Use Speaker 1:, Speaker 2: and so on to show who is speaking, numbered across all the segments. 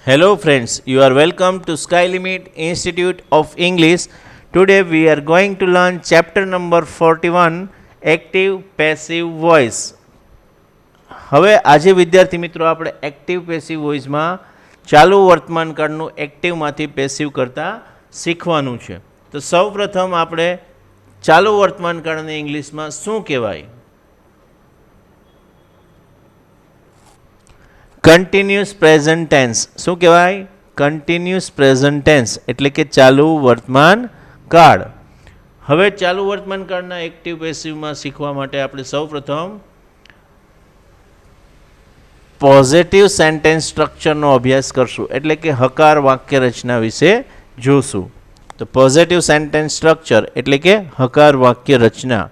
Speaker 1: Hello friends, you are welcome to Sky Limit Institute of English. Today we are going to learn chapter number 41 Active Passive Voice. હવે આજે વિદ્યાર્થી મિત્રો આપણે active passive વોઇસમાં ચાલુ વર્તમાનકાળનું એક્ટિવમાંથી passive કરતાં શીખવાનું છે. તો સૌપ્રથમ આપણે ચાલુ વર્તમાનકાળને ઇંગ્લિશમાં શું કહેવાય? Continuous present tense. શું કહેવાય? કન્ટિન્યુઅસ પ્રેઝન્ટ ટેન્સ એટલે કે ચાલુ વર્તમાન કાળ. હવે ચાલુ વર્તમાન કાળના એક્ટિવ પેસિવમાં શીખવા માટે આપણે સૌપ્રથમ પોઝિટિવ સેન્ટેન્સ સ્ટ્રક્ચરનો અભ્યાસ કરશું, એટલે કે હકાર વાક્ય રચના વિશે જોશું. તો પોઝિટિવ સેન્ટેન્સ સ્ટ્રક્ચર એટલે કે હકાર વાક્ય રચના.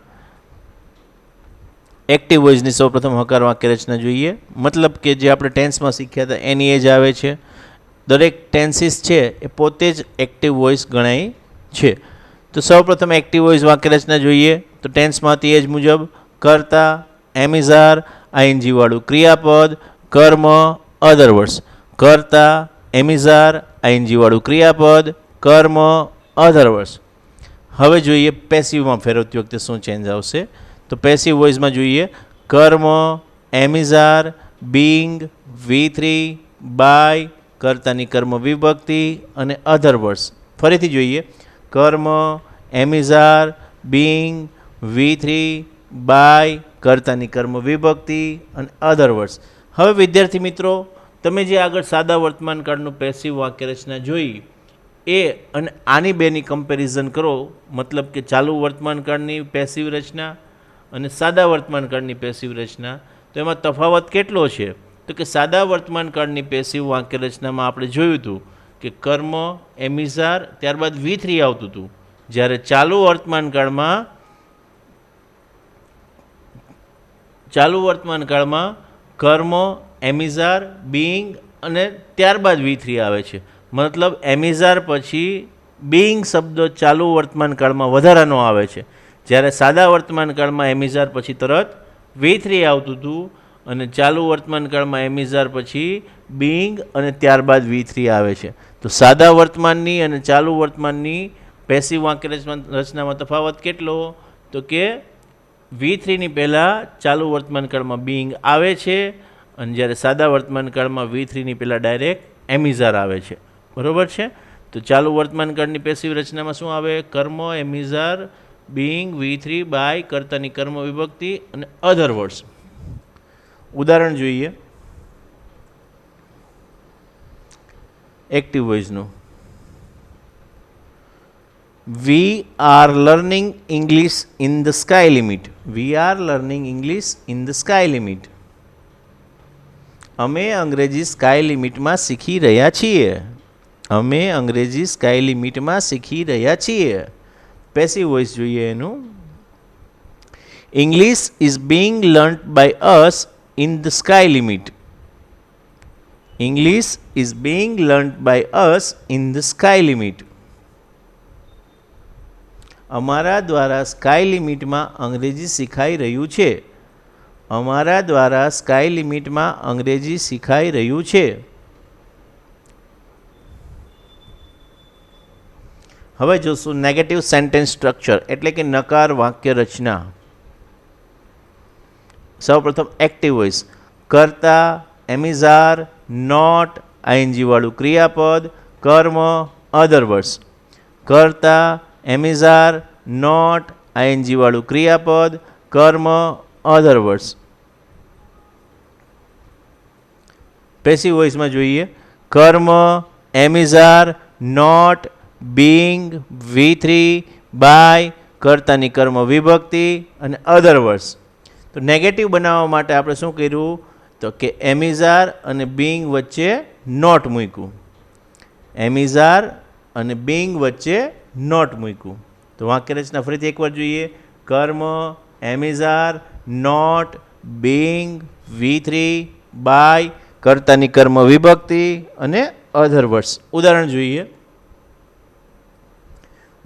Speaker 1: એક્ટિવ વોઇસની સૌપ્રથમ હકાર વાક્ય રચના જોઈએ. મતલબ કે જે આપણે ટેન્સમાં શીખ્યા હતા એની એ જ આવે છે. દરેક ટેન્સીસ છે એ પોતે જ એક્ટિવ વોઇસ ગણાય છે. તો સૌપ્રથમ એક્ટિવ વોઇસ વાક્ય રચના જોઈએ. તો ટેન્સમાંથી એ જ મુજબ કર્તા, એમિઝાર, આઈએનજી વાળું ક્રિયાપદ, કર્મ, અધર વર્ડ્સ. કર્તા, એમિઝાર, આઈએનજી વાળું ક્રિયાપદ, કર્મ, અધર વર્ડ્સ. હવે જોઈએ પેસિવમાં ફેરવતી વખતે શું ચેન્જ આવશે. તો પેસિવ વોઇસમાં જોઈએ કર્મ, એમિઝાર, બીંગ, V3, બાય, કર્તાની કર્મ વિભક્તિ અને અધર વર્ડ્સ. ફરીથી જોઈએ કર્મ, એમિઝાર, બીંગ, V3, બાય, કર્તાની કર્મ વિભક્તિ અને અધર વર્ડ્સ. હવે વિદ્યાર્થી મિત્રો, તમે જે આગળ સાદા વર્તમાન કાળનું પેસિવ વાક્ય રચના જોઈ એ અને આની બેની કમ્પેરિઝન કરો. મતલબ કે ચાલુ વર્તમાન કાળની પેસિવ રચના અને સાદા વર્તમાન કાળની પેસિવ રચના. તો એમાં તફાવત કેટલો છે? તો કે સાદા વર્તમાન કાળની પેસિવ વાક્ય રચનામાં આપણે જોયું હતું કે કર્મ, એમિઝાર, ત્યારબાદ V3 આવતું હતું. જ્યારે ચાલુ વર્તમાન કાળમાં કર્મ, એમિઝાર, બીંગ અને ત્યારબાદ V3 આવે છે. મતલબ એમિઝાર પછી બીંગ શબ્દ ચાલુ વર્તમાન કાળમાં વધારાનો આવે છે. જ્યારે સાદા વર્તમાન કાળમાં એમિઝાર પછી તરત V3 આવતું હતું અને ચાલુ વર્તમાન કાળમાં એમિઝાર પછી બીંગ અને ત્યારબાદ V3 આવે છે. તો સાદા વર્તમાનની અને ચાલુ વર્તમાનની પેસિવ વાક્ય રચનામાં તફાવત કેટલો? તો કે V3ની પહેલાં ચાલુ વર્તમાન કાળમાં બીંગ આવે છે અને જ્યારે સાદા વર્તમાન કાળમાં V3ની પહેલાં ડાયરેક્ટ એમિઝાર આવે છે. બરાબર છે? તો ચાલુ વર્તમાન કાળની પેસિવ રચનામાં શું આવે? કર્મ, એમિઝાર, બીંગ, V3, બાય, કર્તાની કર્મ વિભક્તિ અને અધર વર્ડ્સ. ઉદાહરણ જોઈએ એક્ટિવ વોઇસનું. We are learning English in the sky limit. We are learning English in the sky limit. અમે અંગ્રેજી સ્કાય લિમિટમાં શીખી રહ્યા છીએ. અમે અંગ્રેજી સ્કાય લિમિટમાં શીખી રહ્યા છીએ. પેસિવ વોઇસ જોઈએ એનું. English is being learnt by us in the sky limit. English is being learnt by us in the sky limit. અમારા દ્વારા સ્કાય લિમિટમાં અંગ્રેજી શીખાઈ રહ્યું છે. અમારા દ્વારા સ્કાય લિમિટમાં અંગ્રેજી શીખાઈ રહ્યું છે. હવે જોશું નેગેટિવ સેન્ટેન્સ સ્ટ્રક્ચર એટલે કે નકાર વાક્ય રચના. સૌપ્રથમ એક્ટિવ વોઇસ. કર્તા, એમિઝાર, નોટ, આઈએનજી વાળું ક્રિયાપદ, કર્મ, અધર વર્ડ્સ. કર્તા, એમિઝાર, નોટ, આઈએનજી વાળું ક્રિયાપદ, કર્મ, અધર વર્ડ્સ. પેસિવ વોઇસમાં જોઈએ કર્મ, એમિઝાર, નોટ, બીંગ, V3, બાય, કર્તાની કર્મ વિભક્તિ અને અધર વર્ડ્સ. તો નેગેટિવ બનાવવા માટે આપણે શું કર્યું? તો કે એમિઝાર અને બીંગ વચ્ચે નોટ મૂક્યું. એમિઝાર અને બીંગ વચ્ચે નોટ મૂક્યું. તો વાક્ય રચના ફરીથી એકવાર જોઈએ. કર્મ, એમિઝાર, નોટ, બીંગ, V3, બાય, કર્તાની કર્મ વિભક્તિ અને અધર વર્ડ્સ. ઉદાહરણ જોઈએ.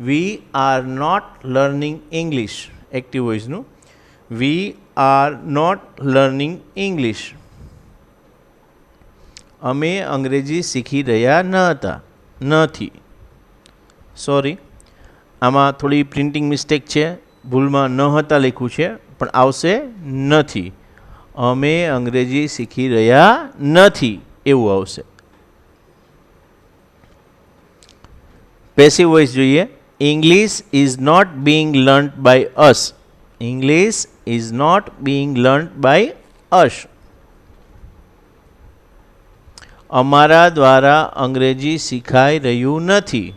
Speaker 1: We are not learning English. Active વોઇસનું. We are not learning English. અમે અંગ્રેજી શીખી રહ્યા ન હતા, નથી. સોરી, આમાં થોડી પ્રિન્ટિંગ મિસ્ટેક છે, ભૂલમાં ન હતા લખ્યું છે, પણ આવશે નથી. અમે અંગ્રેજી શીખી રહ્યા નથી એવું આવશે. પેસિવ વોઇસ જોઈએ. English is not being learned by us. English is not being learned by us. અમારા દ્વારા અંગ્રેજી શીખાઈ રહ્યું નથી.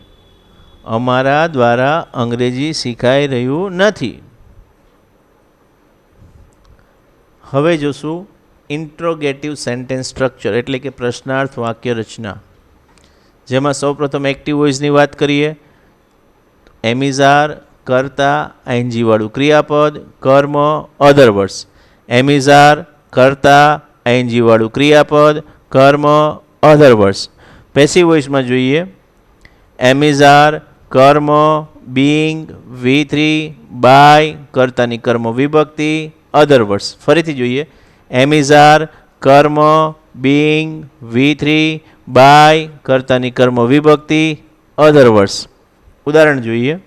Speaker 1: અમારા દ્વારા અંગ્રેજી શીખાઈ રહ્યું નથી. હવે જોશું ઇન્ટ્રોગેટિવ સેન્ટેન્સ સ્ટ્રક્ચર એટલે કે પ્રશ્નાર્થ વાક્ય રચના, જેમાં સૌપ્રથમ એક્ટિવ વોઇસની વાત કરીએ. એમિઝાર, કર્તા, આઈએનજી વાળું ક્રિયાપદ, કર્મ, અધર વર્ડ્સ. એમિઝાર, કર્તા, આઈએનજી વાળું ક્રિયાપદ, કર્મ, અધર વર્ડ્સ. પેસિવ વોઇસમાં જોઈએ. એમિઝાર, કર્મ, બીંગ, V3, બાય, કર્તાની કર્મ વિભક્તિ, અધર વર્ડ્સ. ફરીથી જોઈએ. એમિઝાર, કર્મ, બીંગ, V3, બાય, કર્તાની કર્મ વિભક્તિ, અધર વર્ડ્સ. ઉદાહરણ જોઈએ.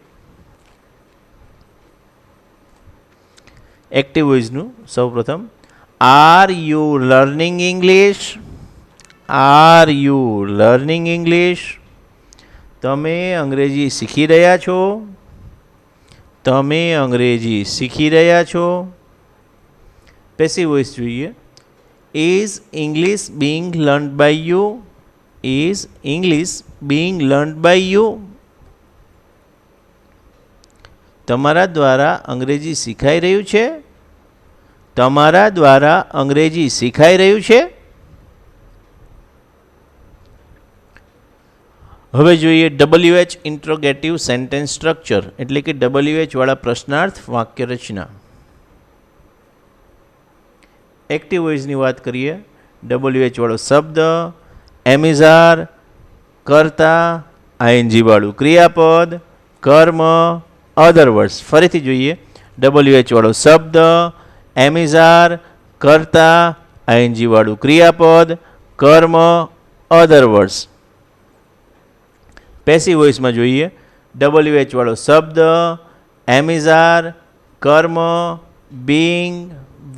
Speaker 1: એક્ટિવ વોઇસનું સૌપ્રથમ. R you learning English? R you learning English? તમે અંગ્રેજી શીખી રહ્યા છો? તમે અંગ્રેજી શીખી રહ્યા છો? પેસિવ વોઇસ જોઈએ. Is English being learned by you? Is English being learned by you? તમારા દ્વારા અંગ્રેજી શીખાઈ રહ્યું છે? તમારા દ્વારા અંગ્રેજી શીખાઈ રહ્યું છે? હવે જોઈએ WH ઇન્ટ્રોગેટિવ સેન્ટેન્સ સ્ટ્રક્ચર એટલે કે WH વાળા પ્રશ્નાર્થ વાક્ય રચના. એક્ટિવ વોઇસની વાત કરીએ. WH વાળો શબ્દ, એમિઝાર, કર્તા, આઈએનજી વાળું ક્રિયાપદ, કર્મ, અધર વર્ડ્સ. ફરીથી જોઈએ. WH વાળો શબ્દ, એમિઝાર, કર્તા, આઈએનજી વાળું ક્રિયાપદ, કર્મ, અધર વર્ડ્સ. પેસિવ વોઇસમાં જોઈએ. WH વાળો શબ્દ, એમિઝાર, કર્મ, બીંગ,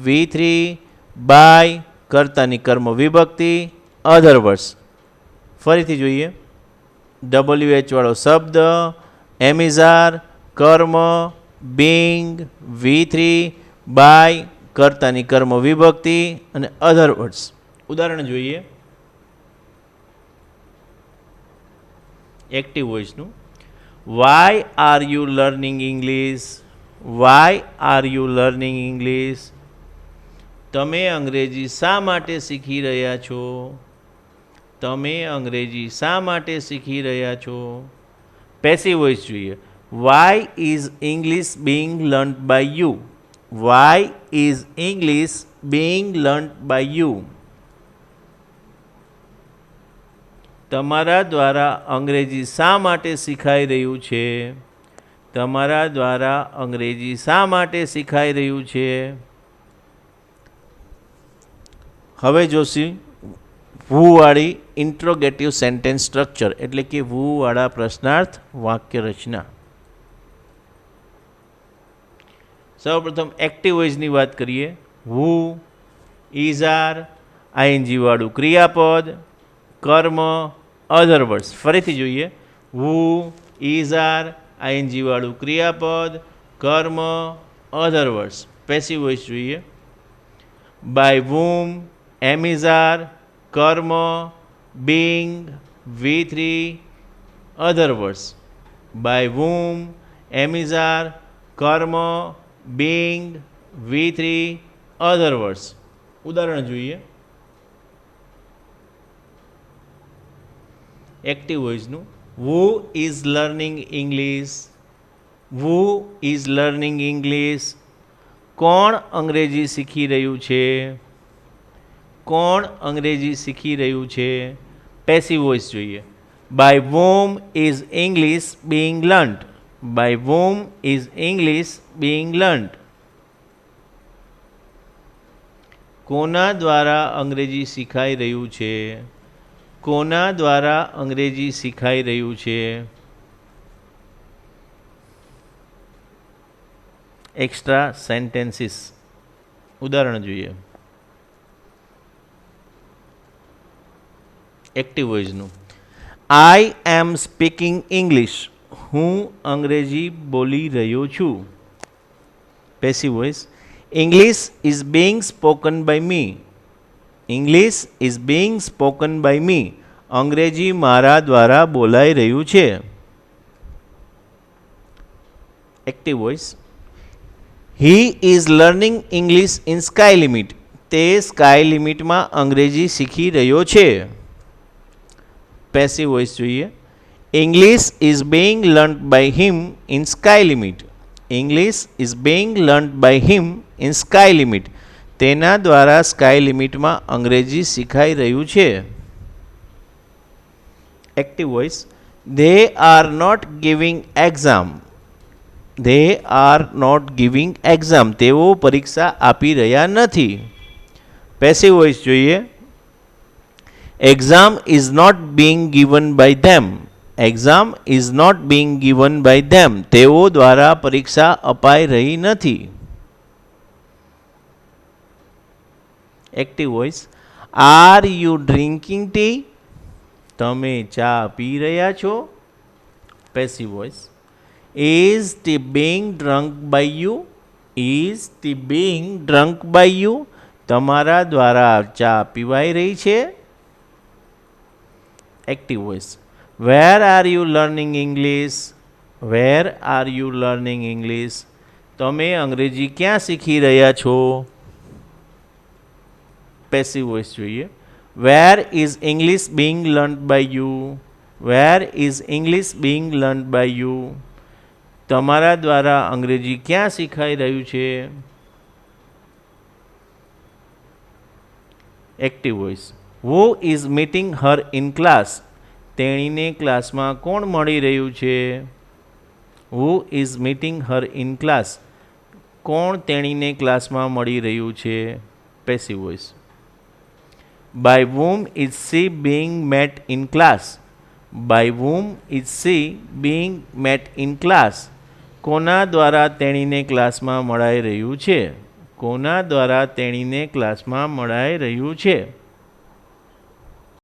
Speaker 1: V3, બાય, કર્તાની કર્મ વિભક્તિ, અધર વર્ડ્સ. ફરીથી જોઈએ. WH વાળો શબ્દ, એમિઝાર, કર્મ, બીંગ, V3, બાય, કર્તાની કર્મ વિભક્તિ અને અધર વર્ડ્સ. ઉદાહરણ જોઈએ. એક્ટિવ વોઇસનું. Why are you learning English? Why are you learning English? તમે અંગ્રેજી શા માટે શીખી રહ્યા છો? તમે અંગ્રેજી શા માટે શીખી રહ્યા છો? પેસિવ વોઇસ જોઈએ. Why is English being learned by you? Why is English being learned by you? તમારા દ્વારા અંગ્રેજી શા માટે શીખાઈ રહ્યું છે? તમારા દ્વારા અંગ્રેજી શા માટે શીખાઈ રહ્યું છે? હવે જોશી વુ-વાળી ઇન્ટ્રોગેટિવ સેન્ટેન્સ સ્ટ્રક્ચર એટલે કે વુ-વાળા પ્રશ્નાર્થ વાક્ય રચના. સૌપ્રથમ એક્ટિવ વોઇસની વાત કરીએ. વુ, ઇઝાર, આઈએનજી વાળું ક્રિયાપદ, કર્મ, અધર વર્ડ્સ. ફરીથી જોઈએ. વુ, ઇઝાર, આઈએનજી વાળું ક્રિયાપદ, કર્મ, અધર વર્ડ્સ. પેસિવ વોઇસ જોઈએ. બાય વૂમ, એમિઝાર, કર્મ, being, V3, other words. By whom, am is are, કર્મ, બીંગ, V3, અધર વર્ડ્સ. ઉદાહરણ જોઈએ. એક્ટિવ વોઇસનું. Who is learning English? Who is learning English? કોણ અંગ્રેજી શીખી રહ્યું છે? કોણ અંગ્રેજી શીખી રહ્યું છે? પેસિવ વોઇસ જોઈએ. By whom is English being learned? By whom is English being learned? કોના દ્વારા અંગ્રેજી શીખાઈ રહ્યું છે? કોના દ્વારા અંગ્રેજી શીખાઈ રહ્યું છે? Extra sentences. ઉદાહરણ જોઈએ. એક્ટિવ વોઇસનું. I am speaking English. હું અંગ્રેજી બોલી રહ્યો છું. Passive voice. English is being spoken by me. English is being spoken by me. અંગ્રેજી મારા દ્વારા બોલાઈ રહ્યું છે. Active voice. He is learning English in Sky Limit. તે સ્કાય લિમિટમાં અંગ્રેજી શીખી રહ્યો છે. પેસિવ વોઇસ જોઈએ. English is being learned by him in Sky Limit. English is being learned by him in Sky Limit. તેના દ્વારા સ્કાય લિમિટમાં અંગ્રેજી શીખાઈ રહ્યું છે. Active voice. They are not giving exam. They are not giving exam. તેઓ પરીક્ષા આપી રહ્યા નથી. પેસિવ વોઇસ જોઈએ. Exam is not being given by them. Exam is not being given by them. તેઓ દ્વારા પરીક્ષા અપાઈ રહી નથી. Active voice. Are you drinking tea. તમે ચા પી રહ્યા છો. Passive voice. Is tea being drunk by you. Is tea being drunk by you. તમારા દ્વારા ચા પીવાઈ રહી છે. Active voice. Where are you learning English. Where are you learning English. તમે અંગ્રેજી ક્યાં શીખી રહ્યા છો. પેસિવ વોઇસ જોઈએ. Where is English being learned by you. Where is English being learned by you. તમારા દ્વારા અંગ્રેજી ક્યાં શીખાઈ રહ્યું છે. Active voice. Who is meeting her in class. તેણીને ક્લાસમાં કોણ મળી રહ્યું છે. Who is meeting her in class. કોણ તેણીને ક્લાસમાં મળી રહ્યું છે. Passive voice. By whom is she being met in class. By whom is she being met in class. કોના દ્વારા તેણીને ક્લાસમાં મળાઈ રહ્યું છે. કોના દ્વારા તેણીને ક્લાસમાં મળાઈ રહ્યું છે.